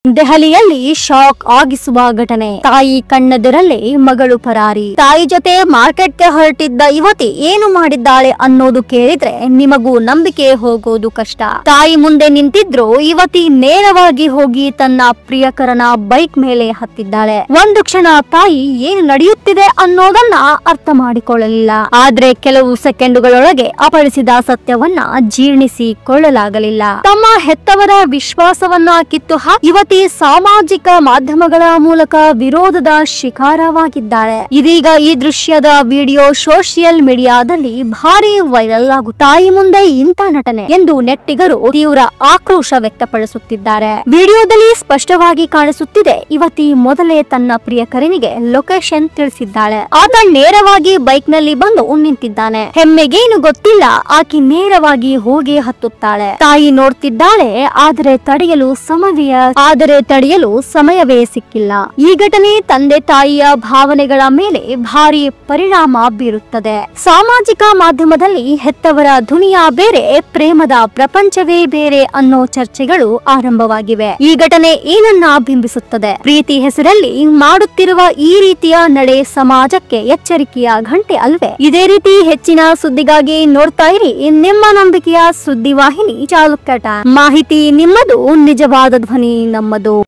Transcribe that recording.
ದೆಹಲಿಯಲ್ಲಿ ಶಾಕ್ ಆಗಿಸುವ ಘಟನೆ. ತಾಯಿ ಕಣ್ಣೆದುರಲ್ಲೇ ಮಗಳು ಪರಾರಿ. ತಾಯಿ ಜೊತೆ ಮಾರ್ಕೆಟ್ಗೆ ಹೊರಟಿದ್ದ ಯುವತಿ ಏನು ಮಾಡಿದ್ದಾಳೆ ಅನ್ನೋದು ಕೇಳಿದ್ರೆ ನಿಮಗೂ ನಂಬಿಕೆ ಹೋಗೋದು ಕಷ್ಟ. ತಾಯಿ ಮುಂದೆ ನಿಂತಿದ್ರು ಯುವತಿ ನೇರವಾಗಿ ಹೋಗಿ ತನ್ನ ಪ್ರಿಯಕರನ ಬೈಕ್ ಮೇಲೆ ಹತ್ತಿದ್ದಾಳೆ. ಒಂದು ಕ್ಷಣ ತಾಯಿ ಏನು ನಡೆಯುತ್ತಿದೆ ಅನ್ನೋದನ್ನ ಅರ್ಥ ಮಾಡಿಕೊಳ್ಳಲಿಲ್ಲ. ಆದ್ರೆ ಕೆಲವು ಸೆಕೆಂಡುಗಳೊಳಗೆ ಅಪರಿಸಿದ ಸತ್ಯವನ್ನ ಜೀರ್ಣಿಸಿಕೊಳ್ಳಲಾಗಲಿಲ್ಲ. ತಮ್ಮ ಹೆತ್ತವರ ವಿಶ್ವಾಸವನ್ನ ಕಿತ್ತು ಯುವತಿ ಸಾಮಾಜಿಕ ಮಾಧ್ಯಮಗಳ ಮೂಲಕ ವಿರೋಧದ ಶಿಕಾರವಾಗಿದ್ದಾಳೆ. ಇದೀಗ ಈ ದೃಶ್ಯದ ವಿಡಿಯೋ ಸೋಷಿಯಲ್ ಮೀಡಿಯಾದಲ್ಲಿ ಭಾರಿ ವೈರಲ್ ಆಗುತ್ತಿದೆ. ತಾಯಿ ಮುಂದೆ ಇಂಥ ನಟನೆ ಎಂದು ನೆಟ್ಟಿಗರು ತೀವ್ರ ಆಕ್ರೋಶ ವ್ಯಕ್ತಪಡಿಸುತ್ತಿದ್ದಾರೆ. ವಿಡಿಯೋದಲ್ಲಿ ಸ್ಪಷ್ಟವಾಗಿ ಕಾಣಿಸುತ್ತಿದೆ, ಯುವತಿ ಮೊದಲೇ ತನ್ನ ಪ್ರಿಯಕರನಿಗೆ ಲೊಕೇಶನ್ ತಿಳಿಸಿದ್ದಾಳೆ. ಆತ ನೇರವಾಗಿ ಬೈಕ್ ನಲ್ಲಿ ಬಂದು ನಿಂತಿದ್ದಾನೆ. ಹೆಮ್ಮೆಗೇನು ಗೊತ್ತಿಲ್ಲ, ಆಕೆ ನೇರವಾಗಿ ಹೋಗಿ ಹತ್ತುತ್ತಾಳೆ. ತಾಯಿ ನೋಡ್ತಿದ್ದಾಳೆ, ಆದರೆ ತಡೆಯಲು ಸಮಯವೇ ಸಿಕ್ಕಿಲ್ಲ. ಈ ಘಟನೆ ತಂದೆ ತಾಯಿಯ ಭಾವನೆಗಳ ಮೇಲೆ ಭಾರಿ ಪರಿಣಾಮ ಬೀರುತ್ತದೆ. ಸಾಮಾಜಿಕ ಮಾಧ್ಯಮದಲ್ಲಿ ಹೆತ್ತವರ ದುನಿಯಾ ಬೇರೆ, ಪ್ರೇಮದ ಪ್ರಪಂಚವೇ ಬೇರೆ ಅನ್ನೋ ಚರ್ಚೆಗಳು ಆರಂಭವಾಗಿವೆ. ಈ ಘಟನೆ ಏನನ್ನ ಬಿಂಬಿಸುತ್ತದೆ? ಪ್ರೀತಿ ಹೆಸರಲ್ಲಿ ಮಾಡುತ್ತಿರುವ ಈ ರೀತಿಯ ನಡೆ ಸಮಾಜಕ್ಕೆ ಎಚ್ಚರಿಕೆಯ ಗಂಟೆ ಅಲ್ವೇ? ಇದೇ ರೀತಿ ಹೆಚ್ಚಿನ ಸುದ್ದಿಗಾಗಿ ನೋಡ್ತಾ ಇರಿ ನಿಮ್ಮ ನಂಬಿಕೆಯ ಸುದ್ದಿವಾಹಿನಿ ಚಾಲುಕ್ಯ ಟೈಮ್. ಮಾಹಿತಿ ನಿಮ್ಮದು, ನಿಜವಾದ ಧ್ವನಿ ನಮ್ಮದು.